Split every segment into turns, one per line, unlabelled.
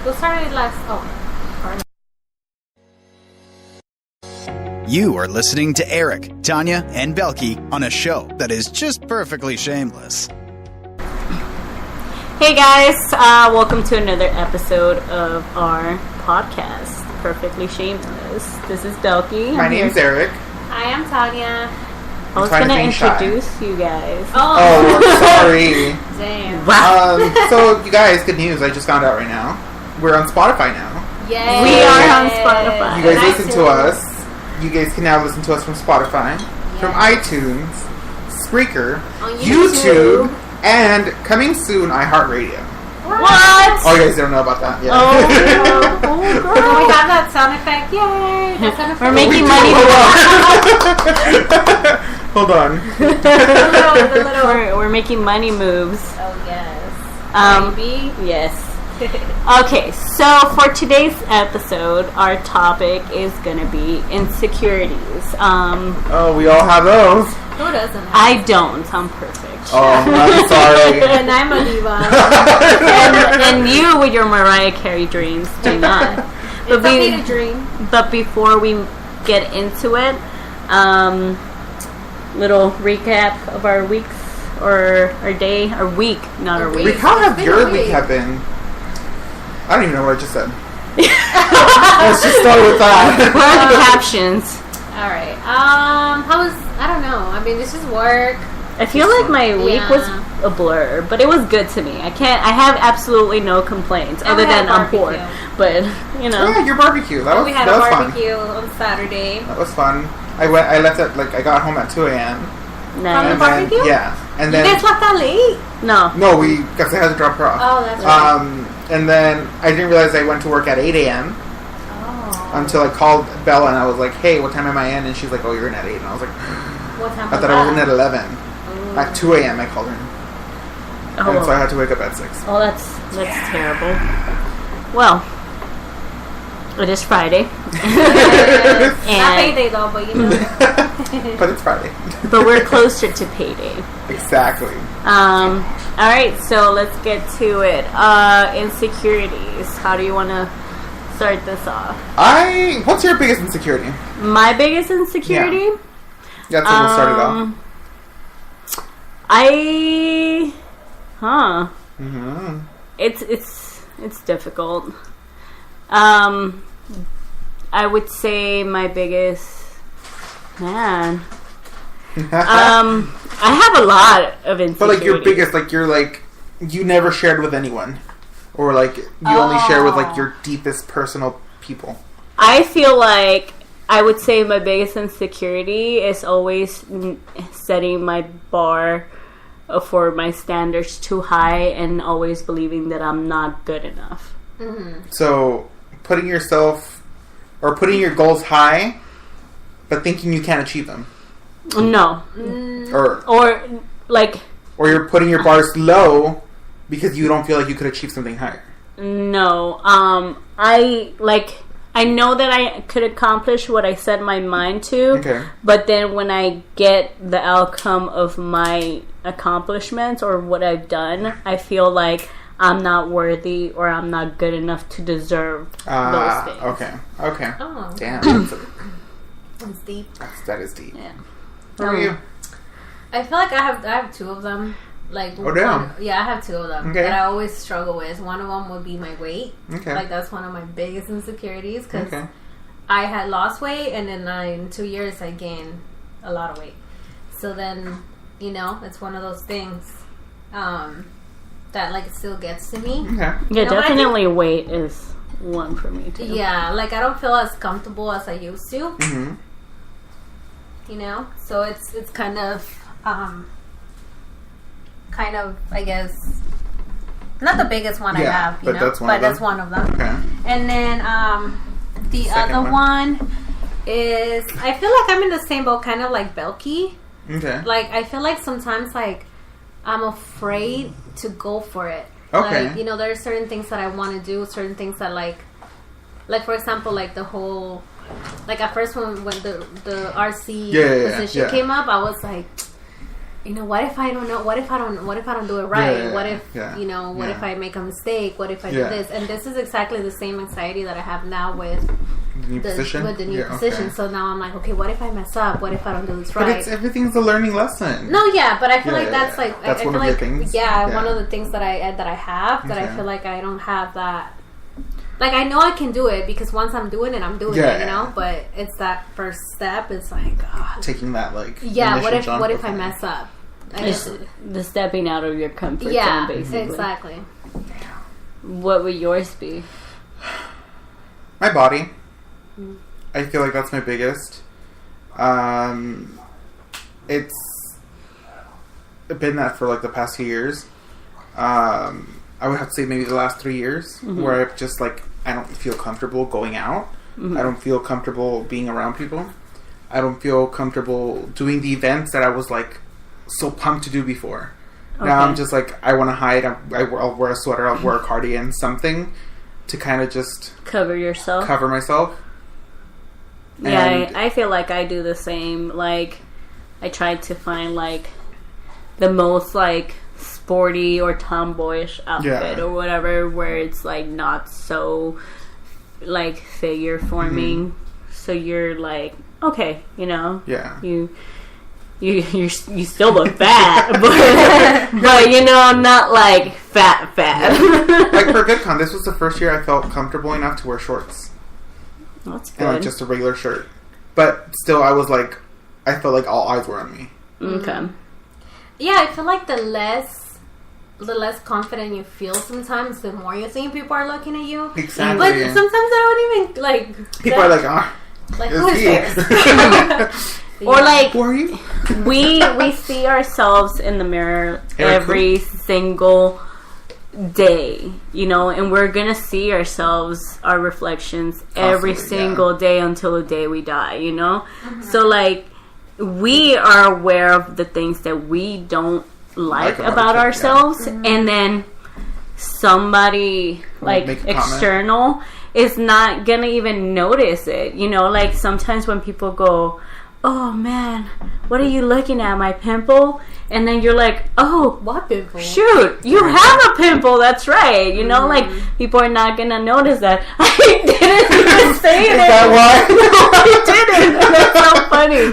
We'll start it last.
You are listening to Erik, Tania, and Belky on a show that is just perfectly shameless.
Hey guys, welcome to another episode of our podcast, Perfectly Shameless. This is Belky.
My name's Erik.
I am Tania.
I was going to introduce you guys.
Oh, sorry.
Damn.
Wow.
So, you guys, good news. I just found out right now. We're on Spotify now.
Yay.
We are on Spotify.
You guys listen to us. You guys can now listen to us from Spotify, from iTunes, Spreaker,
on
YouTube, and coming soon, iHeartRadio.
What?
Oh, you guys don't know about that yet.
Oh,
Can we have that sound effect? Yay! That sound effect.
We're making money.
Hold on.
We're making money moves.
Oh, yes.
Maybe? Yes. Okay, so for today's episode, our topic is going to be insecurities.
Oh, we all have those.
Who doesn't?
I don't. I'm perfect.
Oh, I'm sorry.
And I'm a diva.
and you with your Mariah Carey dreams do not.
It's okay to dream.
But before we get into it, little recap of our weeks or our day, our week, not our week.
How have your week have been? I don't even know what I just said. Let's just start with that.
What are the captions?
Alright. How was, I don't know. I mean, this is work.
I feel like my week was a blur, but it was good to me. I have absolutely no complaints other than I'm poor. But, you know.
Yeah, your barbecue. That was
we had
that
a
was
barbecue on Saturday.
That was fun. I left at, I got home at 2 a.m.
Nice.
From the barbecue?
Yeah. And then,
you guys left that late?
No,
because I had to drop her off.
Oh, that's right.
And then I didn't realize I went to work at 8 a.m. Until I called Bella and I was like, hey, what time am I in? And she's like, oh, you're in at 8. And I was like,
what time
I thought I was in at 11. At 2 a.m. I called her.
Oh.
And so I had to wake up at 6.
Oh, that's terrible. Well, it is Friday.
Not payday though, but you know.
But it's Friday.
But we're closer to payday.
Exactly.
Alright, so let's get to it. Insecurities. How do you want to start this off?
What's your biggest insecurity?
My biggest insecurity?
Yeah. That's what we'll start it off.
Mm-hmm. It's difficult. I would say my biggest, man. I have a lot of insecurities.
But your biggest, you never shared with anyone, or you only share with your deepest personal people.
I feel like I would say my biggest insecurity is always setting my bar for my standards too high and always believing that I'm not good enough.
Mm-hmm.
So putting your goals high, but thinking you can't achieve them.
No. Or
you're putting your bars low because you don't feel like you could achieve something higher.
No. I know that I could accomplish what I set my mind to,
okay.
But then when I get the outcome of my accomplishments or what I've done, I feel like I'm not worthy or I'm not good enough to deserve those things.
Okay.
Oh.
Damn.
That's deep.
That is deep.
Yeah.
How are you?
I feel like I have two of them.
Oh, damn.
I have two of them that I always struggle with. One of them would be my weight.
Okay.
That's one of my biggest insecurities because
okay.
I had lost weight and then in 2 years I gained a lot of weight. So then, it's one of those things that still gets to me.
Okay.
Yeah, definitely weight is one for me too.
Yeah, I don't feel as comfortable as I used to.
Mm-hmm.
So it's kind of I guess not the biggest one I have,
but that's
one of them.
Okay.
And then the
Second
other one is I feel like I'm in the same boat, kind of like Belky.
Okay.
I feel like sometimes I'm afraid to go for it.
Okay.
There are certain things that I want to do, certain things that for example, the whole at first when the RC position came up, I was like, you know, what if I don't know? What if I don't do it right? What if, you know, what if I make a mistake? What if I do this? And this is exactly the same anxiety that I have now with the new position. Okay. So now I'm like, okay, what if I mess up? What if I don't do this right?
But everything's a learning lesson.
No, yeah, but I feel like that's like
that's
I
one
feel
of
like
your things.
One of the things that I have that I feel like I don't have that. Like, I know I can do it because once I'm doing it, I'm doing it, you know? But it's that first step. It's like,
taking that, like,
what if I mess up?
It's the stepping out of your comfort zone, basically.
Exactly.
What would yours be?
My body. I feel like that's my biggest. It's been that for, like, the past few years. I would have to say maybe the last 3 years where I've just like I don't feel comfortable going out. I don't feel comfortable being around people. I don't feel comfortable doing the events that I was like so pumped to do before. Okay. Now I'm just like I want to hide. I'll wear a sweater. I'll wear a cardigan, something to kind of just
cover
myself.
Yeah, I feel like I do the same. Like I try to find like the most like sporty or tomboyish outfit or whatever where it's like not so like figure forming so you're like okay, you know, you still look fat but you know, not like fat
like for VidCon this was the first year I felt comfortable enough to wear shorts.
That's good.
And like just a regular shirt, but still I was like I felt like all eyes were on me.
Okay.
Yeah, I feel like the less confident you feel sometimes, the more you think people are looking at you.
Exactly.
But sometimes I don't even like.
People are like,
who is this?
Or like,
who are you?
we see ourselves in the mirror every single day, you know, and we're gonna see ourselves, our reflections, every single day until the day we die, you know. So like, we are aware of the things that we don't like about ourselves, and then somebody like external is not gonna even notice it, you know. Like sometimes when people go, oh man, what are you looking at, my pimple? And then you're like, oh,
what pimple?
Shoot, you have a pimple, that's right, you know. Like people are not gonna notice that. I didn't even say it. Is that why? No, I didn't. That's so funny.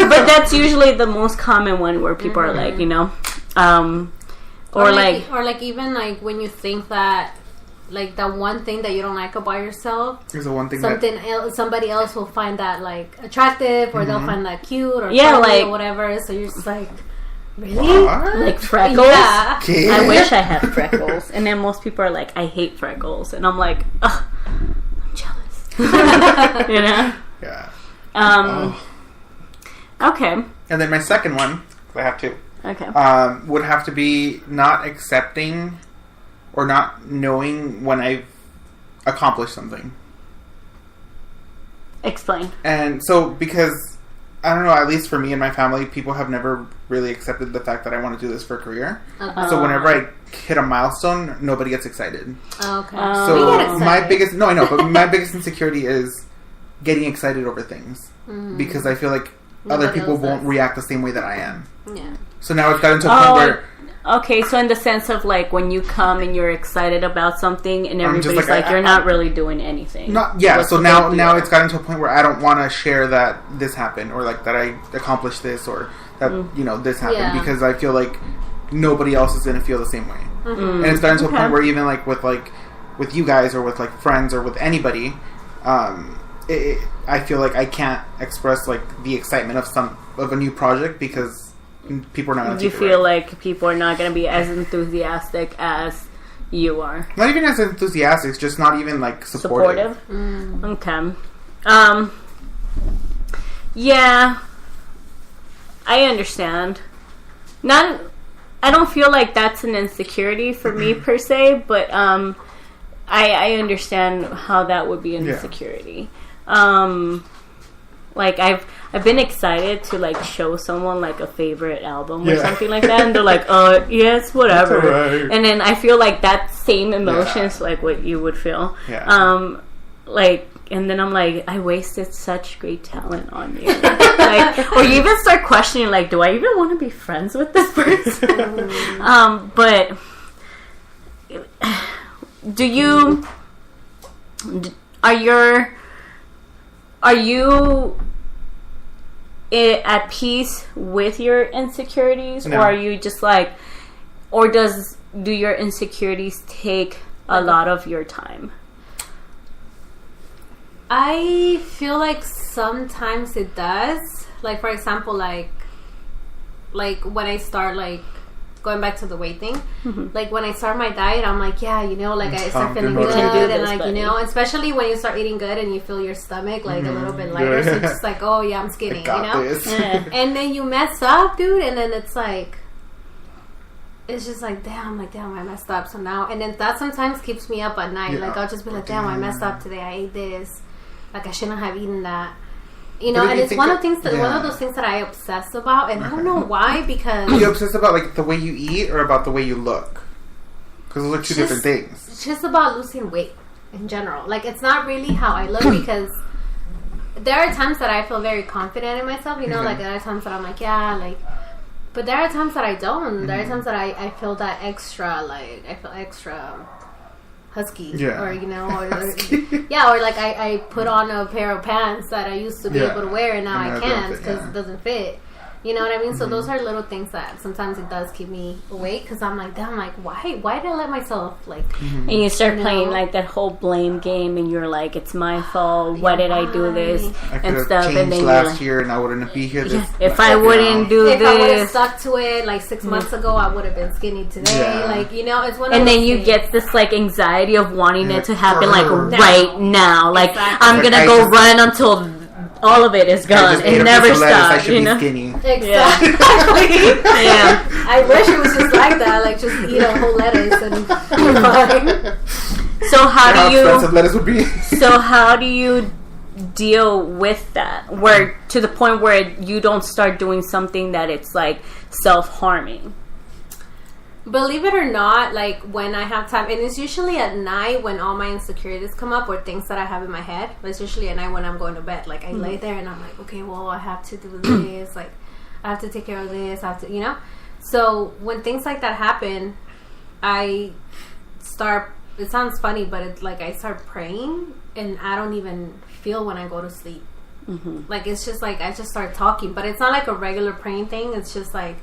But that's usually the most common one where people are like, you know, or like
even like when you think that like that one thing that you don't like about yourself,
there's the one thing
somebody else will find that like attractive, or they'll find that cute or
like
or whatever. So you're just like, really?
What?
Like freckles?
Yeah.
I wish I had freckles. And then most people are like, I hate freckles, and I'm like, ugh, I'm jealous. You know?
Yeah.
Okay.
And then my second one, I have two.
Okay.
Would have to be not accepting or not knowing when I've accomplished something.
Explain.
And so, because, I don't know, at least for me and my family, people have never really accepted the fact that I want to do this for a career. Okay. So whenever I hit a milestone, nobody gets excited.
Okay.
So my biggest, no, I know, but my biggest insecurity is getting excited over things. Because I feel like other people won't react the same way that I am.
Yeah.
So now it's gotten to a point where...
Okay, so in the sense of like when you come and you're excited about something and everybody's like you're not really doing anything.
So now it's gotten to a point where I don't want to share that this happened or like that I accomplished this or that you know this happened because I feel like nobody else is going to feel the same way. And it's gotten to a point where even like with you guys or with like friends or with anybody, I feel like I can't express like the excitement of a new project because people are not going to. You
feel like people are not going to be as enthusiastic as you are.
Not even as enthusiastic, just not even like supportive.
Okay. Yeah, I understand. I don't feel like that's an insecurity for me per se, but I understand how that would be an insecurity. Like I've been excited to like show someone like a favorite album or something like that, and they're like, yes, whatever. Right. And then I feel like that same emotions like what you would feel. like, and then I'm like, I wasted such great talent on you. Like, or you even start questioning, like, do I even want to be friends with this person? But are you at peace with your insecurities? No. Or are you just like, or do your insecurities take a lot of your time?
I feel like sometimes it does. Like, for example, like when I start, like, going back to the weight thing, like, when I start my diet, I'm like, yeah, you know, like, I start feeling good, and, like, you know, especially when you start eating good and you feel your stomach, like, a little bit lighter, so it's just like, oh, yeah, I'm skinny, you know? And then you mess up, dude, and then it's like, it's just like, damn, I messed up. So now, and then that sometimes keeps me up at night. Yeah. Like, I'll just be like, damn, I messed up today. I ate this. Like, I shouldn't have eaten that. You know, and it's one of those things that I obsess about, and I don't know why, because...
You obsess about, like, the way you eat or about the way you look? Because those are two different things.
It's just about losing weight in general. Like, it's not really how I look, because there are times that I feel very confident in myself, you know, like, there are times that I'm like, yeah, like... But there are times that I don't. There are times that I feel that extra, like, I feel extra husky. Yeah. Or, you know, or like I put on a pair of pants that I used to be able to wear, and now I can't because it doesn't fit. You know what I mean? So those are little things that sometimes it does keep me awake, because I'm like, damn, like, why did I let myself, like...
And you start playing, like, that whole blame game, and you're like, it's my fault, why did I do this, and stuff, and then
last year, and I wouldn't be here this...
If I wouldn't do this...
If I would have stuck to it, like, 6 months ago, I would have been skinny today, like, you know, it's one of
those then you get this, like, anxiety of wanting it to happen, like, right now. Like, I'm gonna go run until... all of it is gone. It never stops. You know?
Skinny.
Exactly. Yeah. I wish it was just like that. Like, just eat a whole lettuce and you're fine.
So how
expensive lettuce would be.
So how do you deal with that? Where to the point where you don't start doing something that it's like self-harming?
Believe it or not, like, when I have time, and it's usually at night when all my insecurities come up, or things that I have in my head. It's usually at night when I'm going to bed. Like, I lay there and I'm like, okay, well, I have to do this. Like, I have to take care of this. I have to, you know? So when things like that happen, I start, it sounds funny, but it's like I start praying, and I don't even feel when I go to sleep. Like, it's just like, I just start talking. But it's not like a regular praying thing. It's just like,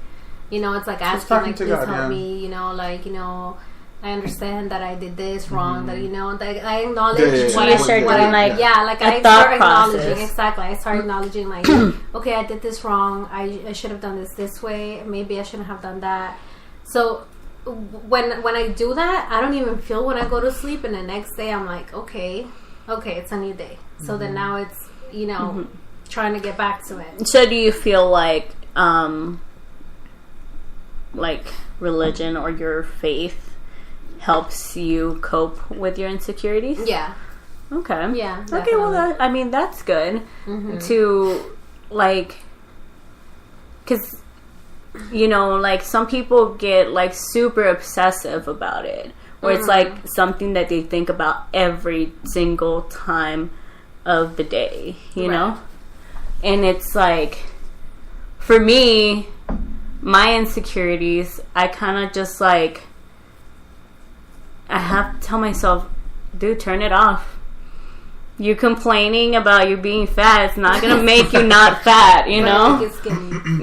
you know, it's like asking, like, please help me, you know, like, you know, I understand that I did this wrong, that, you know, that I acknowledge what I start doing, like, like, I start acknowledging, I start acknowledging, like, okay, I did this wrong, I should have done this way, maybe I shouldn't have done that. So when I do that, I don't even feel when I go to sleep, and the next day I'm like, okay, it's a new day. So then now it's, you know, trying to get back to it.
So do you feel like religion or your faith helps you cope with your insecurities?
Yeah.
Okay.
Yeah.
Definitely. Okay, well, I mean, that's good to, like, because, you know, like, some people get, like, super obsessive about it, where it's, like, something that they think about every single time of the day, you know? And it's, like, for me... my insecurities, I kind of just like, I have to tell myself, dude, turn it off. You complaining about you being fat, it's not going to make you not fat, you know?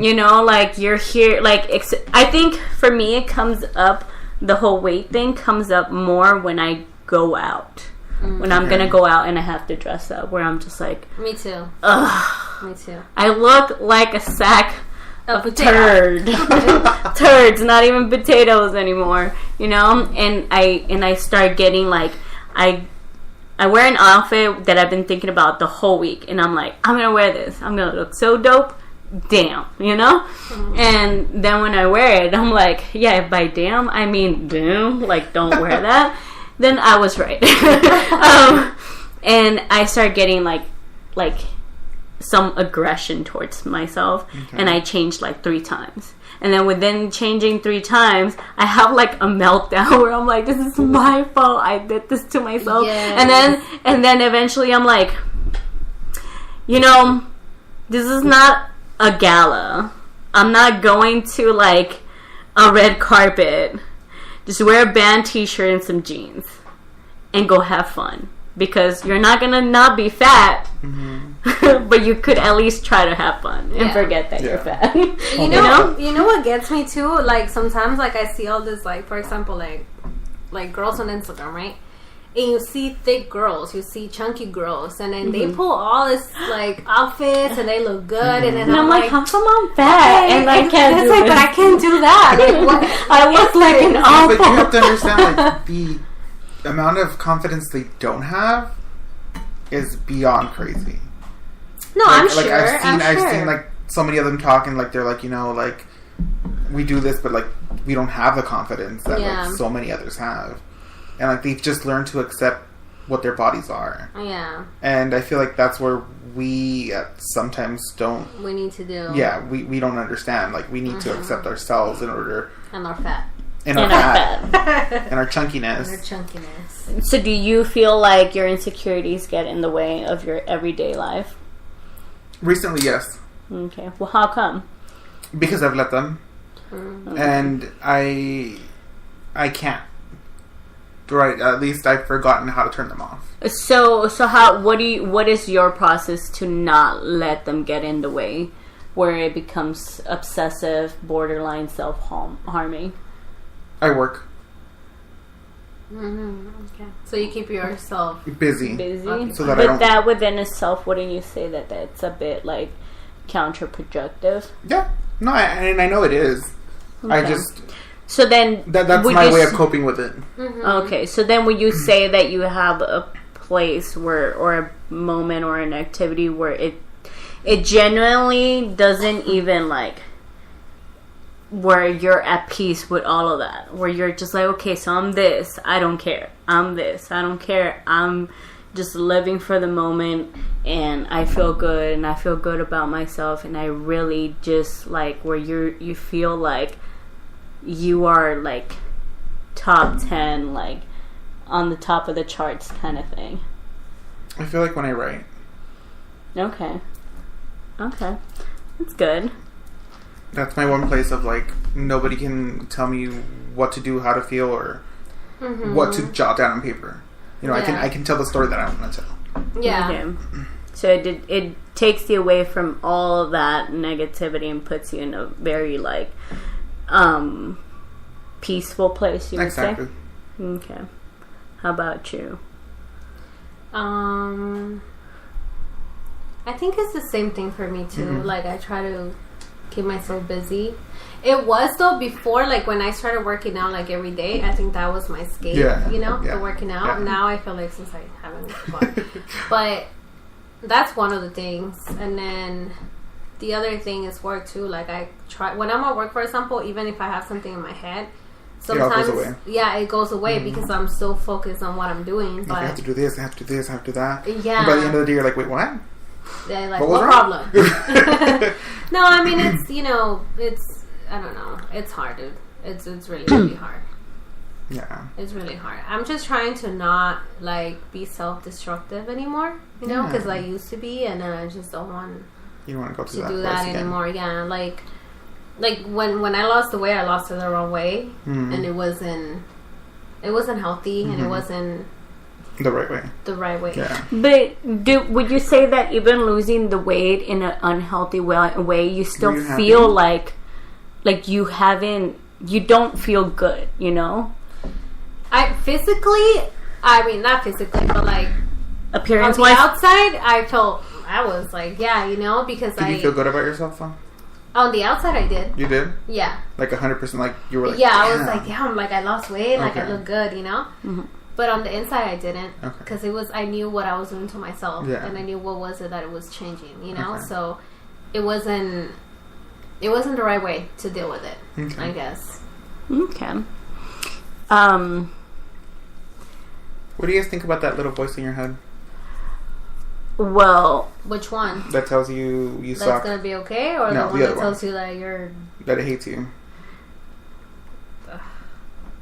You know, like, you're here, like, I think for me it comes up, the whole weight thing comes up more when I go out. When I'm going to go out and I have to dress up, where I'm just like...
Me too.
Ugh.
Me too.
I look like a sack... of turds, not even potatoes anymore, you know. And I start getting like, I wear an outfit that I've been thinking about the whole week, and I'm like, I'm gonna wear this, I'm gonna look so dope, damn, you know. And then when I wear it, I'm like, yeah, by damn I mean damn, like, don't wear that. Then I was right. And I start getting like some aggression towards myself, and I changed like 3 times, And then within changing 3 times, I have like a meltdown where I'm like, this is my fault. I did this to myself. Yes. And then eventually I'm like, this is not a gala. I'm not going to like a red carpet. Just wear a band t-shirt and some jeans and go have fun. Because you're not going to not be fat, but you could at least try to have fun and forget that you're fat.
You know what gets me too? Like sometimes like I see all this, like for example, like girls on Instagram, right? And you see thick girls, you see chunky girls, and then they pull all this like outfits and they look good, and then
I'm like, how come I'm fat and I can't do
this? But I can't do that. Like, what?
I look like an awful.
But you have to understand, like the amount of confidence they don't have is beyond crazy.
No,
like,
I'm sure.
I've seen like so many of them talking like they're like, like we do this, but like we don't have the confidence that like so many others have, and like they've just learned to accept what their bodies are.
Yeah.
And I feel like that's where we sometimes don't.
We need to do.
Yeah, we don't understand. Like we need to accept ourselves in order.
And our fat.
And our fat. And our chunkiness.
So do you feel like your insecurities get in the way of your everyday life?
Recently, yes.
Okay. Well, how come?
Because I've let them. And I can't. Right, at least I've forgotten how to turn them off.
So what is your process to not let them get in the way where it becomes obsessive, borderline self-harming?
I work.
Okay. So you keep yourself
busy.
Okay.
So that
but that within itself, wouldn't you say that that's a bit like counterproductive?
Yeah. No, I know it is. Okay. I just.
So then
that's my way of coping with it.
Okay. So then would you say that you have a place where, or a moment or an activity where it genuinely doesn't even like, where you're at peace with all of that, where you're just like, okay, so I'm this, I don't care, I'm this, I don't care, I'm just living for the moment, and I feel good, and I feel good about myself, and I really just like, where you feel like you are like top 10, like on the top of the charts kind of thing?
I feel like when I write.
Okay, that's good.
That's my one place of like nobody can tell me what to do, how to feel, or what to jot down on paper. I can tell the story that I want to tell.
Yeah.
Okay. So it takes you away from all of that negativity and puts you in a very like peaceful place. You would say. Okay. How about you?
I think it's the same thing for me too. Like I try to keep myself busy. It was though before, like when I started working out like every day, I think that was my escape. The working out. Yeah. Now I feel like since I haven't fun. But that's one of the things. And then the other thing is work too. Like I try when I'm at work, for example, even if I have something in my head, sometimes it goes away because I'm so focused on what I'm doing. But
I have to do this, I have to do this, I have to do that.
Yeah.
And by the end of the day you're like, wait, what?
They're like, what problem? No, I mean, it's I don't know. It's hard, dude. It's really, really hard.
Yeah.
It's really hard. I'm just trying to not, like, be self-destructive anymore, because I used to be, and then I just don't want
you don't want to go
to do that anymore. Yeah, like when I lost the weight, I lost it the wrong way, and it wasn't healthy, and it wasn't
the right way.
Yeah.
But would you say that even losing the weight in an unhealthy way, you still feel like you don't feel good, not physically, but like appearance
on the outside, I was like, because
Did you feel good about yourself though?
On the outside, I did.
You did?
Yeah.
Like 100%, like you were like,
yeah, I was like, damn, like I lost weight, like I look good, Mm-hmm. But on the inside, I didn't, because I knew what I was doing to myself, and I knew what was it that it was changing, So it wasn't the right way to deal with it, I guess.
Okay.
What do you guys think about that little voice in your head?
Well,
which one?
That tells you suck.
That's gonna be okay, or the one that tells you that
that it hates you.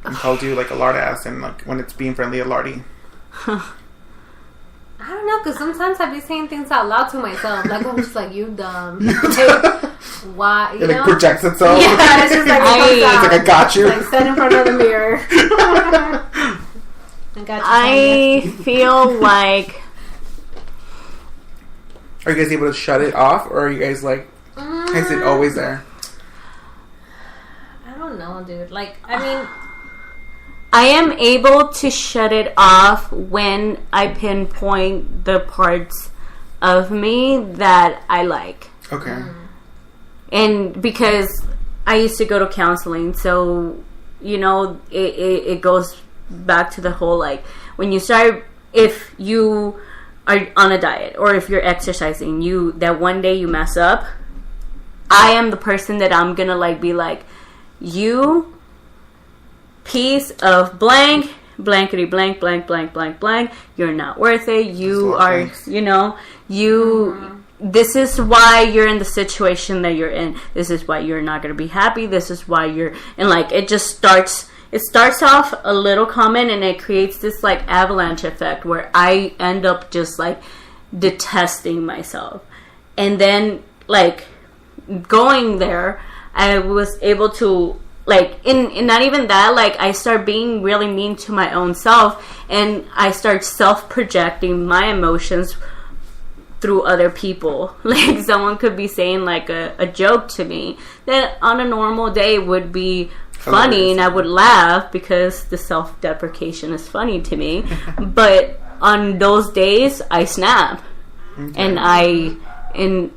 And calls you like a lard ass, and like when it's being friendly, a lardy.
I don't know, because sometimes I be saying things out loud to myself. Like, I'm just like, you dumb. Why? You know?
It projects itself.
Yeah, it's just like,
it's like, I got you.
Like, stand in front of the mirror.
I feel like...
Are you guys able to shut it off, or are you guys like, is it always there?
I don't know, dude. Like, I mean...
I am able to shut it off when I pinpoint the parts of me that I like.
Okay.
And because I used to go to counseling, so, you know, it goes back to the whole, like, when you start, if you are on a diet or if you're exercising, that one day you mess up, I am the person that I'm gonna, like, be like, you... piece of blank, blankety blank, blank, blank, blank, blank. You're not worth it. You are, you know, this is why you're in the situation that you're in. This is why you're not going to be happy. This is why you're, and like, it starts off a little comment and it creates this like avalanche effect where I end up just like detesting myself. And then like going there, I was able to, like, in not even that, like, I start being really mean to my own self, and I start self-projecting my emotions through other people. Like, someone could be saying, like, a joke to me that on a normal day would be funny, and I would laugh because the self-deprecation is funny to me. But on those days, I snap. Okay. And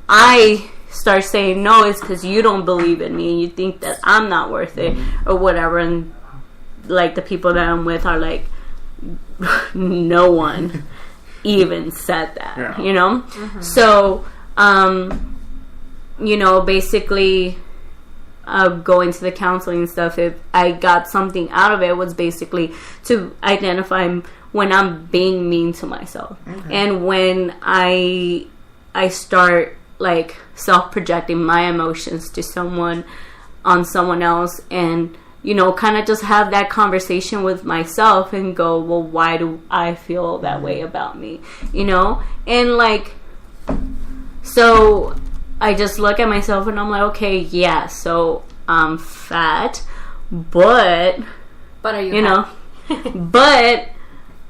I start saying, no, it's because you don't believe in me and you think that I'm not worth it or whatever. And like the people that I'm with are like, no one even said that, you know? So, you know, basically going to the counseling and stuff, if I got something out of it, was basically to identify when I'm being mean to myself. And when I start like self-projecting my emotions to someone else, and you know, kind of just have that conversation with myself and go, well, why do I feel that way about me, you know? And like, so I just look at myself and I'm like, okay, yeah, so I'm fat, but are you know but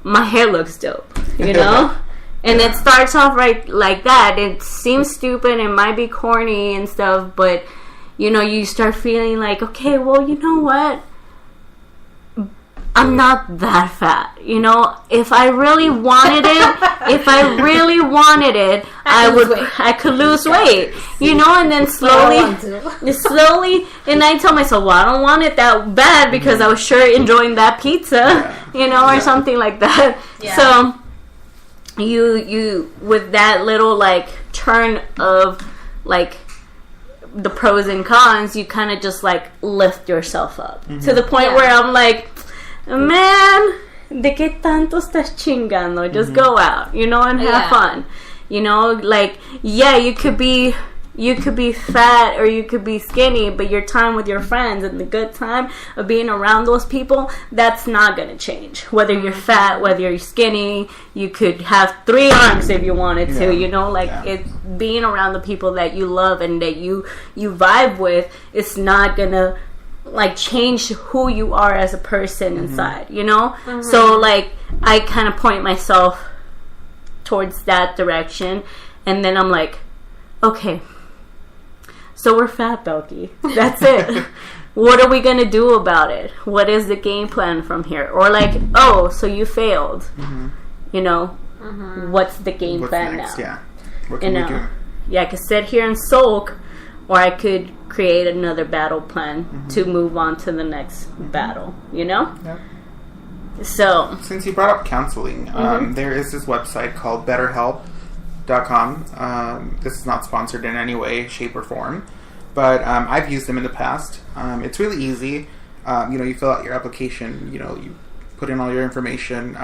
my hair looks dope, you know? And it starts off right like that. It seems stupid, it might be corny and stuff, but, you know, you start feeling like, okay, well, you know what? I'm not that fat. You know, if I really wanted it, I could lose weight. You know, and then slowly, and I tell myself, well, I don't want it that bad because I was sure enjoying that pizza, you know, or something like that. Yeah. So you with that little like turn of like the pros and cons, you kind of just like lift yourself up to the point where I'm like, man, de que tanto estás chingando? Just go out, you know, and have fun. You know, like, yeah, you could be fat or you could be skinny, but your time with your friends and the good time of being around those people, that's not going to change. Whether you're fat, whether you're skinny, you could have 3 arms if you wanted to, you know, like it's being around the people that you love and that you vibe with, it's not going to like change who you are as a person inside, you know? So like I kind of point myself towards that direction, and then I'm like, okay, so we're fat, Belky. That's it. What are we gonna do about it? What is the game plan from here? Or like, oh, so you failed. You know, what's the game plan next? Now? Yeah, what can we do? Yeah, I could sit here and sulk, or I could create another battle plan to move on to the next battle, you know? Yep. So,
since you brought up counseling, there is this website called BetterHelp.com. This is not sponsored in any way, shape, or form, but I've used them in the past. It's really easy. You know, you fill out your application, you know, you put in all your information.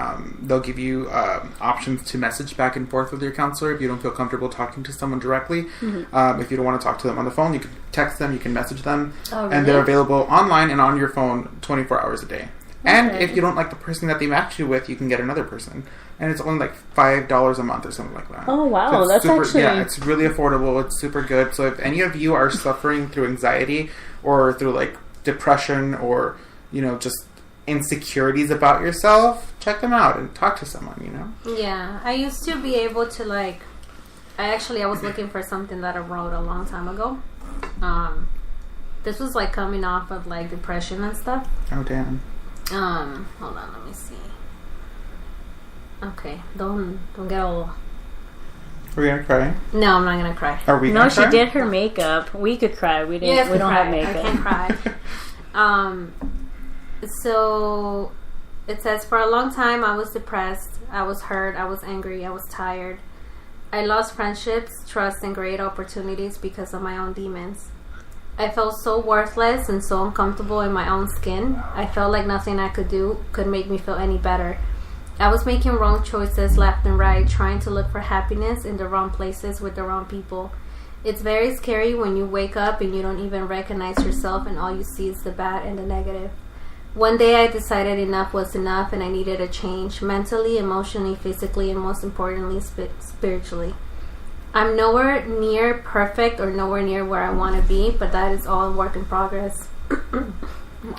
They'll give you options to message back and forth with your counselor if you don't feel comfortable talking to someone directly. If you don't want to talk to them on the phone, you can text them, you can message them. Oh, really? And they're available online and on your phone 24 hours a day. And if you don't like the person that they match you with, you can get another person. And it's only like $5 a month or something like that.
Oh, wow.
So
that's
super,
actually...
Yeah, it's really affordable. It's super good. So if any of you are suffering through anxiety or through like depression or, you know, just insecurities about yourself, check them out and talk to someone, you know?
Yeah. I used to be able to like... I was looking for something that I wrote a long time ago. This was like coming off of like depression and stuff.
Oh, damn.
Hold on, let me see. Okay, don't get all...
Are we gonna cry?
No, I'm not gonna cry.
Are we gonna cry?
No, she did her makeup. We could cry. We didn't.
Yes,
we don't
cry.
have makeup.
I can't cry. So it says, for a long time I was depressed, I was hurt, I was angry, I was tired. I lost friendships, trust, and great opportunities because of my own demons. I felt so worthless and so uncomfortable in my own skin. I felt like nothing I could do could make me feel any better. I was making wrong choices left and right, trying to look for happiness in the wrong places with the wrong people. It's very scary when you wake up and you don't even recognize yourself and all you see is the bad and the negative. One day I decided enough was enough and I needed a change, mentally, emotionally, physically, and most importantly, spiritually. I'm nowhere near perfect or nowhere near where I want to be, but that is all work in progress.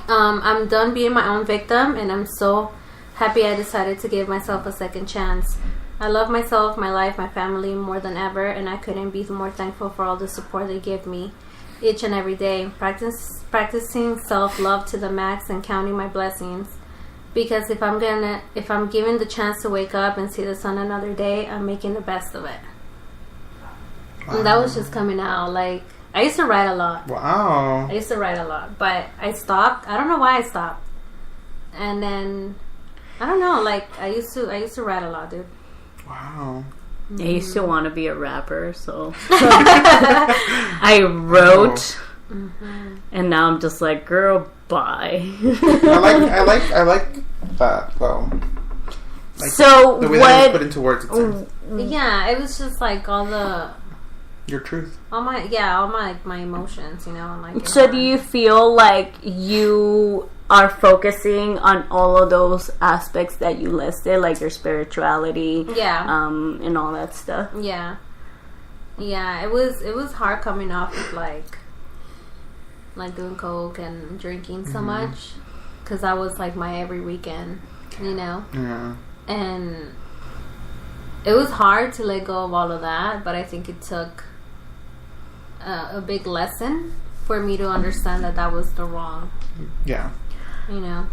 I'm done being my own victim, and I'm so happy I decided to give myself a second chance. I love myself, my life, my family more than ever, and I couldn't be more thankful for all the support they give me each and every day. Practicing self-love to the max and counting my blessings. Because if I'm given the chance to wake up and see the sun another day, I'm making the best of it. Wow. And that was just coming out. Like, I used to write a lot.
Wow.
I used to write a lot, but I stopped. I don't know why I stopped. And then I don't know. Like, I used to write a lot, dude.
Wow.
I used to want to be a rapper, so I wrote, and now I'm just like, girl, bye.
I like that though. Like,
so
the way
what?
That was put into words.
Yeah, it was just like all the.
Your truth.
All my emotions, you know. Like,
so do you feel like you are focusing on all of those aspects that you listed, like your spirituality, and all that stuff?
Yeah. It was hard coming off of like doing coke and drinking so much, because that was like my every weekend, you know.
Yeah.
And it was hard to let go of all of that, but I think it took a big lesson for me to understand that was the wrong.
Yeah.
You know,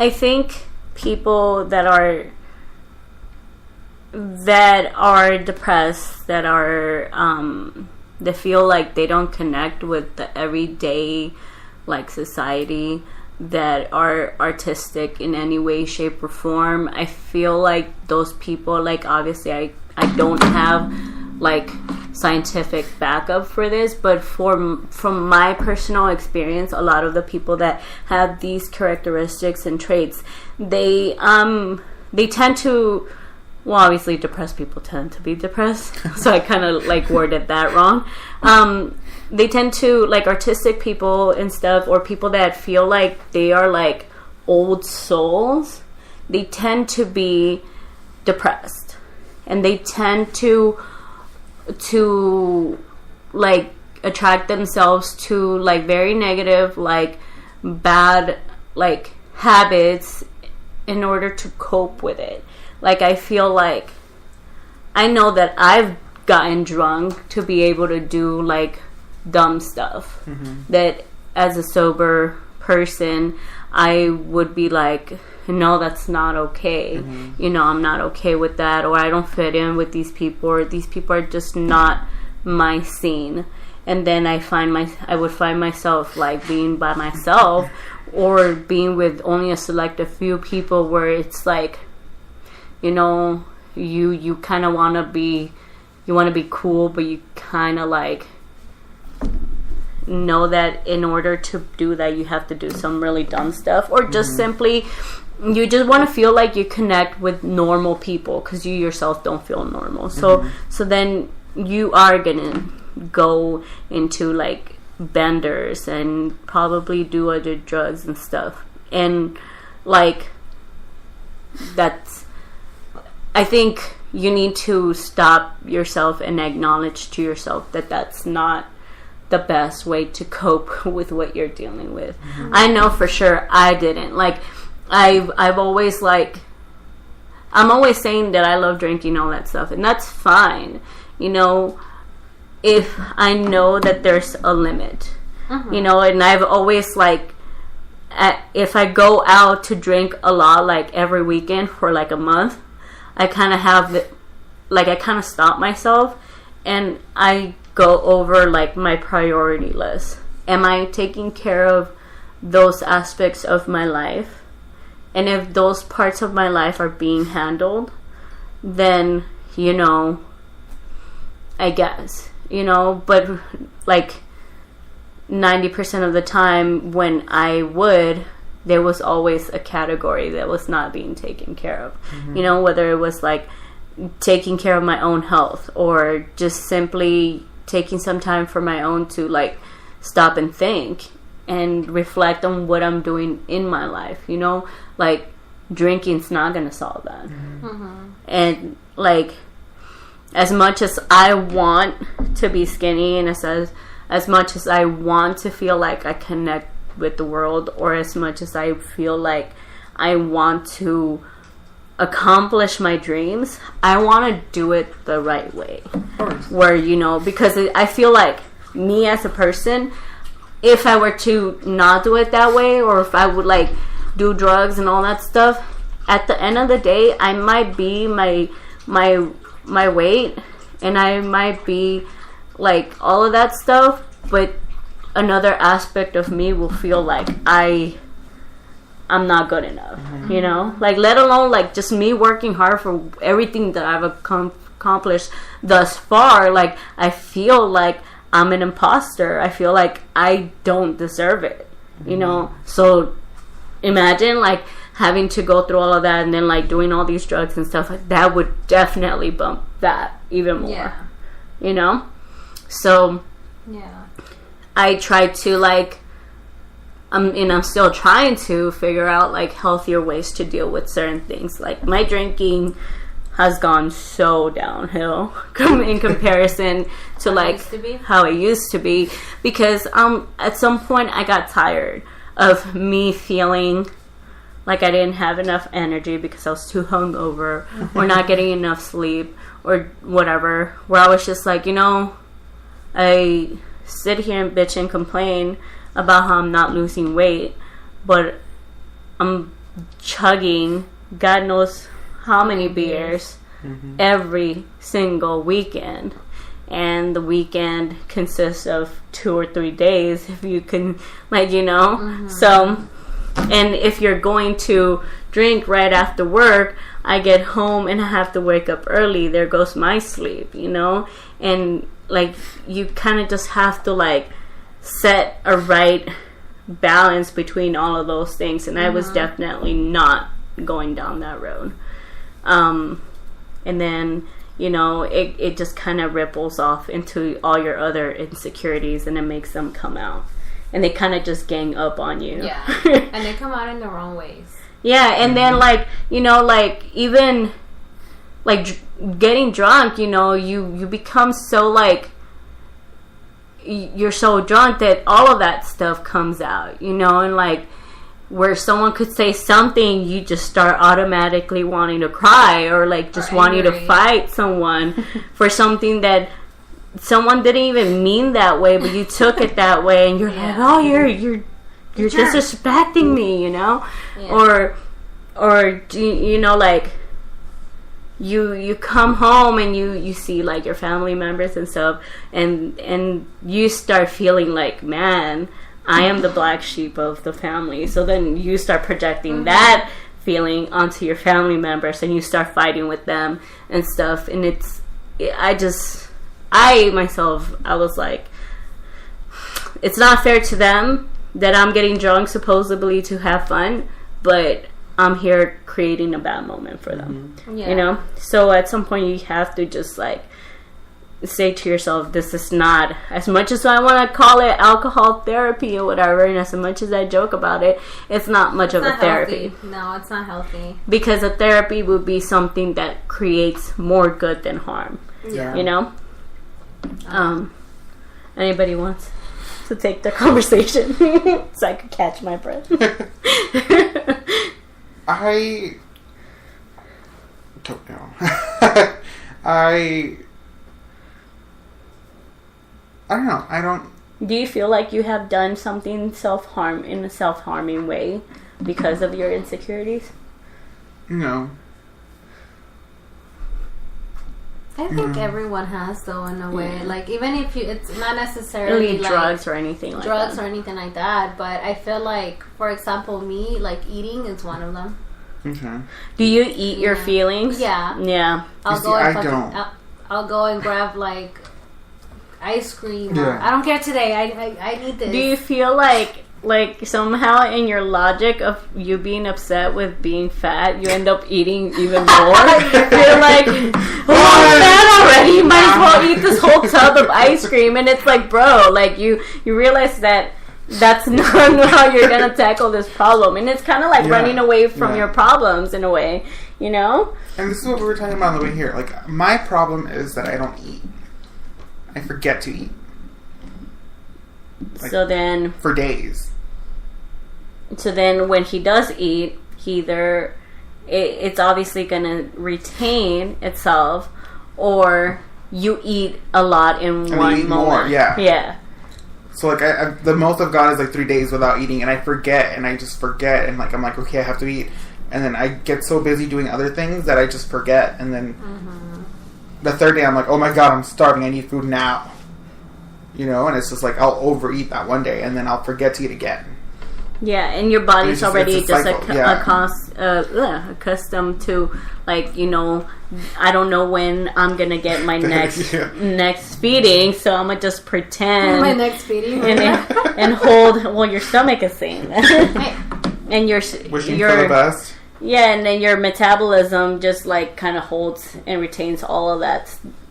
I think people that are depressed, that feel like they don't connect with the everyday like society, that are artistic in any way, shape, or form. I feel like those people, like, obviously I don't have like scientific backup for this, but from my personal experience, a lot of the people that have these characteristics and traits, they tend to, well, obviously depressed people tend to be depressed, so I kind of like worded that wrong. They tend to, like, artistic people and stuff, or people that feel like they are like old souls, they tend to be depressed, and they tend to like attract themselves to like very negative, like bad like habits in order to cope with it. Like, I feel like I know that I've gotten drunk to be able to do like dumb stuff that as a sober person I would be like, no, that's not okay. You know, I'm not okay with that, or I don't fit in with these people, or these people are just not my scene. And then I would find myself like being by myself, or being with only a selective few people, where it's like, you know, you kind of want to be cool, but you kind of like know that in order to do that you have to do some really dumb stuff, or just simply you just want to feel like you connect with normal people because you yourself don't feel normal. So then you are gonna go into like benders and probably do other drugs and stuff, and like I think you need to stop yourself and acknowledge to yourself that that's not the best way to cope with what you're dealing with. I know for sure I didn't. Like, I've always like, I'm always saying that I love drinking, all that stuff, and that's fine, you know, if I know that there's a limit, you know, and I've always like, if I go out to drink a lot, like every weekend for like a month, I kind of have, like, I kind of stop myself and I go over like my priority list. Am I taking care of those aspects of my life? And if those parts of my life are being handled, then, you know, I guess, you know, but like 90% of the time when I would, there was always a category that was not being taken care of. You know, whether it was like taking care of my own health or just simply taking some time for my own to like stop and think and reflect on what I'm doing in my life, you know, like drinking's not gonna solve that. And like, as much as I want to be skinny and as much as I want to feel like I connect with the world, or as much as I feel like I want to accomplish my dreams, I want to do it the right way. Where, you know, because I feel like me as a person, if I were to not do it that way, or if I would like do drugs and all that stuff, at the end of the day, I might be my weight, and I might be like all of that stuff, but another aspect of me will feel like I'm not good enough, you know, like, let alone like just me working hard for everything that I've accomplished thus far. Like, I feel like I'm an imposter. I feel like I don't deserve it, you know. So imagine like having to go through all of that and then like doing all these drugs and stuff, like that would definitely bump that even more, you know. So I tried to like, and I'm still trying to figure out like healthier ways to deal with certain things. Like, my drinking has gone so downhill in comparison to like how it used to be, because at some point I got tired of me feeling like I didn't have enough energy because I was too hungover or not getting enough sleep or whatever, where I was just like, you know, I sit here and bitch and complain about how I'm not losing weight, but I'm chugging God knows how many beers every single weekend, and the weekend consists of 2 or 3 days, if you can, like, you know. So, and if you're going to drink right after work, I get home and I have to wake up early. There goes my sleep, you know. And like, you kind of just have to like set a right balance between all of those things, and I was definitely not going down that road. And then, you know, it just kind of ripples off into all your other insecurities, and it makes them come out, and they kind of just gang up on you.
And they come out in the wrong ways.
And then like, you know, like even like getting drunk, you know, you become so like, you're so drunk that all of that stuff comes out, you know. And like, where someone could say something, you just start automatically wanting to cry, or like just wanting to fight someone for something that someone didn't even mean that way, but you took it that way, and you're like, oh, you're disrespecting me, you know. Or you know, like, you come home and you see like your family members and stuff, and you start feeling like, man, I am the black sheep of the family. So then you start projecting that feeling onto your family members, and you start fighting with them and stuff. And I was like, it's not fair to them that I'm getting drunk supposedly to have fun, but I'm here creating a bad moment for them. You know? So at some point you have to just like say to yourself, this is not, as much as I want to call it alcohol therapy or whatever, and as much as I joke about it, it's not much of a therapy.
No, it's not healthy.
Because a therapy would be something that creates more good than harm. You know? Anybody wants to take the conversation so I could catch my breath?
I don't know. I don't know. I don't.
Do you feel like you have done something self-harm in a self-harming way because of your insecurities?
No.
I think everyone has, though, in a way. Like, even if it's not necessarily like
drugs or anything like
drugs or anything like that. But I feel like, for example, me, like eating is one of them.
Okay.
Do you eat your feelings?
Yeah.
Yeah.
I'll go and grab like ice cream. Yeah. I don't care today. I need this.
Do you feel like somehow in your logic of you being upset with being fat, you end up eating even more? You're like, oh, I'm fat already. You might as well eat this whole tub of ice cream. And it's like, bro, like you realize that that's not how you're going to tackle this problem. And it's kind of like running away from your problems in a way, you know?
And this is what we were talking about on the way here. Like, my problem is that I don't eat. I forget to eat. Like,
so then...
for days.
So then when he does eat, it's obviously going to retain itself, or you eat a lot in one moment. More,
yeah. So like the most I've gone is like 3 days without eating, and I forget, and I just forget, and like I'm like, okay, I have to eat, and then I get so busy doing other things that I just forget, and then the third day I'm like, oh my god, I'm starving, I need food now. You know, and it's just like I'll overeat that one day, and then I'll forget to eat again.
Yeah, and your body's already accustomed to, like, you know, I don't know when I'm gonna get my next feeding, so I'm gonna just pretend
my next feeding
and hold. Well, your stomach is saying that, and
wishing for the best.
Yeah, and then your metabolism just like kind of holds and retains all of that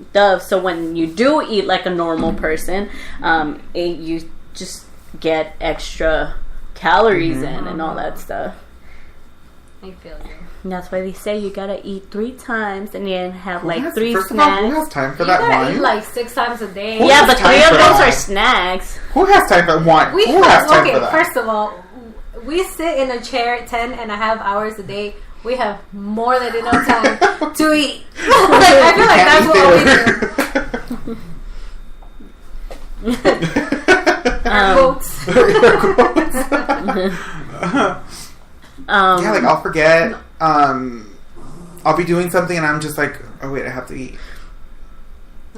stuff. So when you do eat like a normal person, you just get extra calories in and all that stuff.
I feel you.
And that's why they say you gotta eat 3 times and then have like 3
snacks.
All,
who has time for that one?
Eat like 6 times a day.
Yeah, but 3 of those are snacks.
Who has time for one? Who has time for that?
First of all, we sit in a chair 10.5 hours a day. We have more than enough time to eat. I feel like that's what we do.
Yeah, like I'll forget. I'll be doing something and I'm just like, oh wait, I have to eat.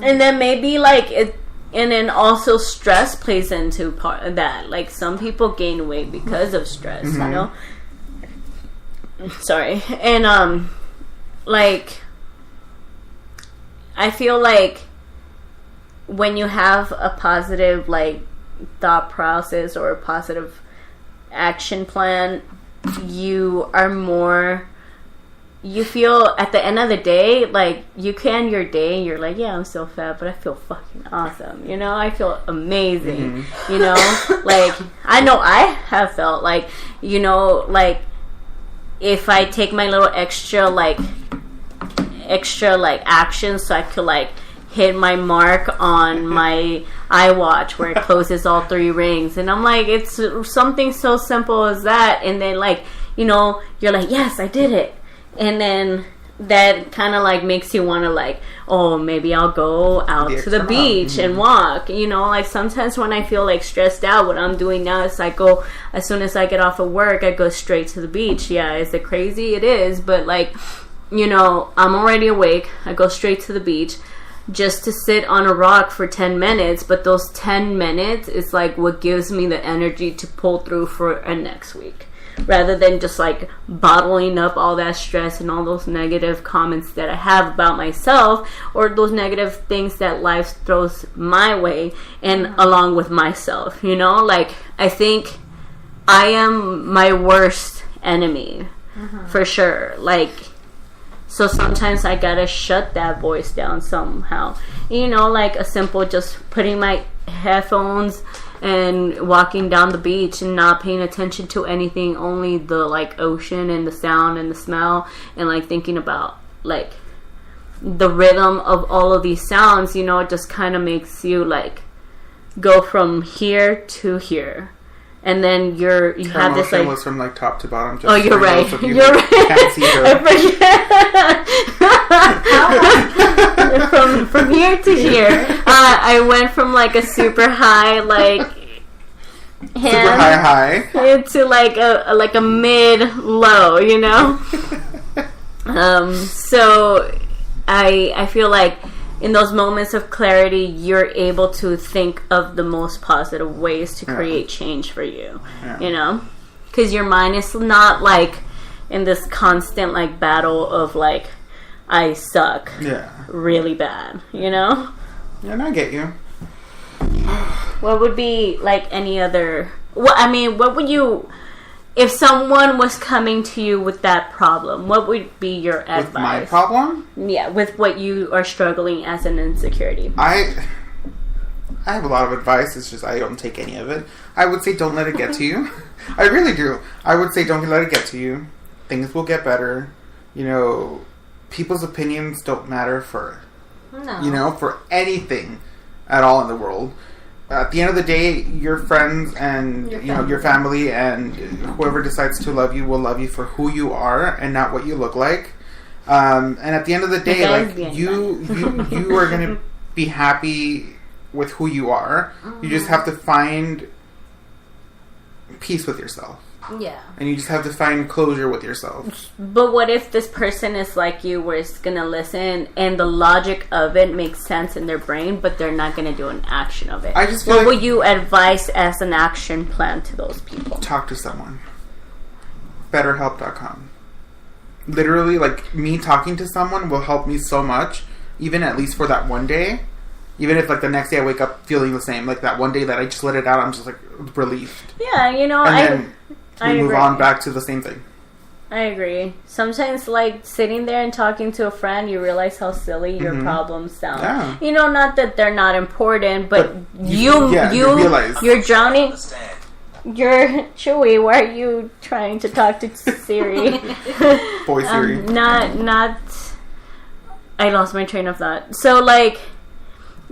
And then maybe like it, and then also stress plays into part of that. Like some people gain weight because of stress, you know. Sorry, and like I feel like when you have a positive like thought process or a positive action plan, you feel at the end of the day like you can your day and you're like, yeah, I'm still fat, but I feel fucking awesome, you know, I feel amazing, you know, like I know I have felt like, you know, like if I take my little extra action so I could like hit my mark on my iWatch where it closes all 3 rings, and I'm like, it's something so simple as that, and then like, you know, you're like, yes, I did it, and then that kind of like makes you want to like, oh, maybe I'll go out to the beach and walk, you know, like sometimes when I feel like stressed out, what I'm doing now is I go, as soon as I get off of work, I go straight to the beach. Yeah, is it crazy? It is, but like, you know, I'm already awake, I go straight to the beach just to sit on a rock for 10 minutes, but those 10 minutes is like what gives me the energy to pull through for a next week, rather than just like bottling up all that stress and all those negative comments that I have about myself, or those negative things that life throws my way, and along with myself, you know, like I think I am my worst enemy. for sure. Like, so sometimes I gotta shut that voice down somehow. You know, like a simple just putting my headphones and walking down the beach and not paying attention to anything, only the like ocean and the sound and the smell, and like thinking about like the rhythm of all of these sounds. You know, it just kind of makes you like go from here to here. And then you have this like
was from like top to bottom. Just
you're right. You're right.
Can't see her.
I forget. from here to here, I went from like a super high like
super high
into like a mid low. You know. So I feel like in those moments of clarity, you're able to think of the most positive ways to create change for you. You know, because your mind is not like in this constant like battle of like I suck really bad. You know.
Yeah, and I get you.
What would be like any other? What would you? If someone was coming to you with that problem, what would be your advice? With
my problem?
Yeah, with what you are struggling as an insecurity.
I have a lot of advice. It's just I don't take any of it. I would say don't let it get to you. I really do. I would say don't let it get to you. Things will get better. You know, people's opinions don't matter for anything at all in the world. At the end of the day, your friends and your family and whoever decides to love you will love you for who you are and not what you look like. And at the end of the day, like you are going to be happy with who you are. You just have to find peace with yourself.
Yeah.
And you just have to find closure with yourself.
But what if this person is like you, where it's going to listen and the logic of it makes sense in their brain, but they're not going to do an action of it?
I just feel
what would you advise as an action plan to those people?
Talk to someone. BetterHelp.com. Literally, like, me talking to someone will help me so much, even at least for that one day. Even if, like, the next day I wake up feeling the same. Like, that one day that I just let it out, I'm just, like, relieved.
Yeah, you know,
and then we move on back to the same thing.
I agree. Sometimes, like, sitting there and talking to a friend, you realize how silly your problems sound. Yeah. You know, not that they're not important, but you realize. You're drowning. You're Chewy. Why are you trying to talk to Siri?
Boy Siri.
Not. I lost my train of thought. So, like,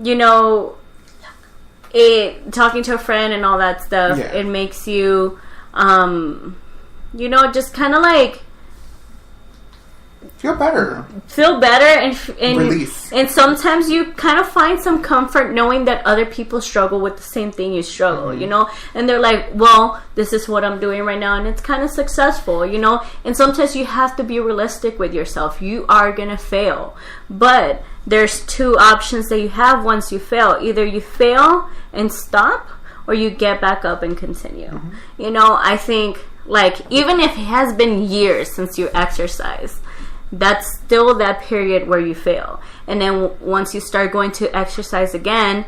you know, talking to a friend and all that stuff, it makes you, you know, just kind of like
feel better
and
release.
And sometimes you kind of find some comfort knowing that other people struggle with the same thing you struggle, you know, and they're like, well, this is what I'm doing right now and it's kind of successful, you know. And sometimes you have to be realistic with yourself. You are gonna fail, but there's two options that you have once you fail. Either you fail and stop, or you get back up and continue. You know, I think, like, even if it has been years since you exercised, that's still that period where you fail. And then once you start going to exercise again,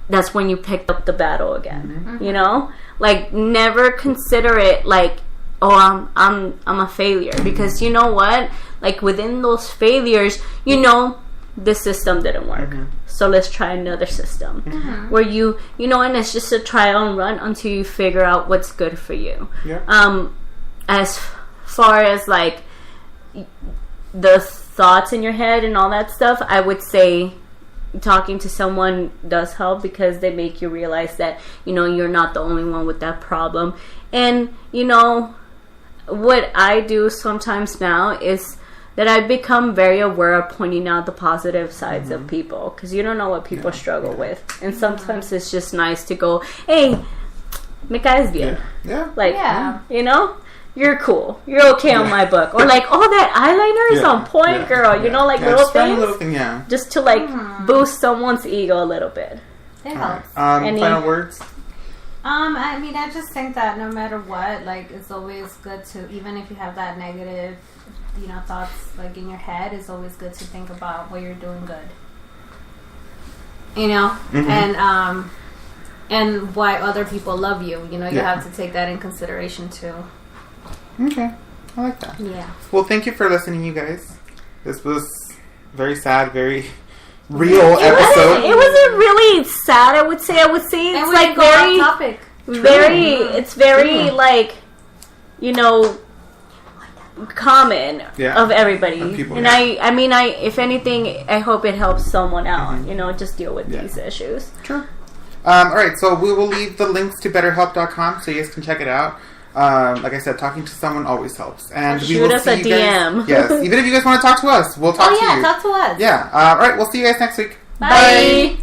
that's when you picked up the battle again. You know, like, never consider it like, oh, I'm a failure, because you know what? Like, within those failures, you know, this system didn't work. So let's try another system where you know, and it's just a trial and run until you figure out what's good for you. As far as like the thoughts in your head and all that stuff, I would say talking to someone does help, because they make you realize that, you know, you're not the only one with that problem. And, you know, what I do sometimes now is that I've become very aware of pointing out the positive sides of people, because you don't know what people struggle with. And sometimes it's just nice to go, hey, me caes bien. Like, you know, you're cool. You're okay on my book. Or like, oh, that eyeliner is on point, girl. You know, like little things. Just to like boost someone's ego a little bit.
It helps.
Final words?
I mean, I just think that no matter what, like, it's always good to, even if you have that negative, you know, thoughts like in your head, it's always good to think about what you're doing good, you know, and why other people love you. You know, you have to take that in consideration too.
Okay. I like that.
Yeah.
Well, thank you for listening, you guys. This was very sad, very real episode.
It wasn't really sad. I would say it's like very topic. Very. It's very like, you know, common of everybody. Of people, and I mean, if anything, I hope it helps someone out. You know, just deal with these issues.
True. All right, so we will leave the links to BetterHelp.com so you guys can check it out. Like I said, talking to someone always helps. And
shoot us a DM.
Yes, even if you guys want to talk to us, we'll talk to you.
Talk to us.
Yeah. All right, we'll see you guys next week.
Bye.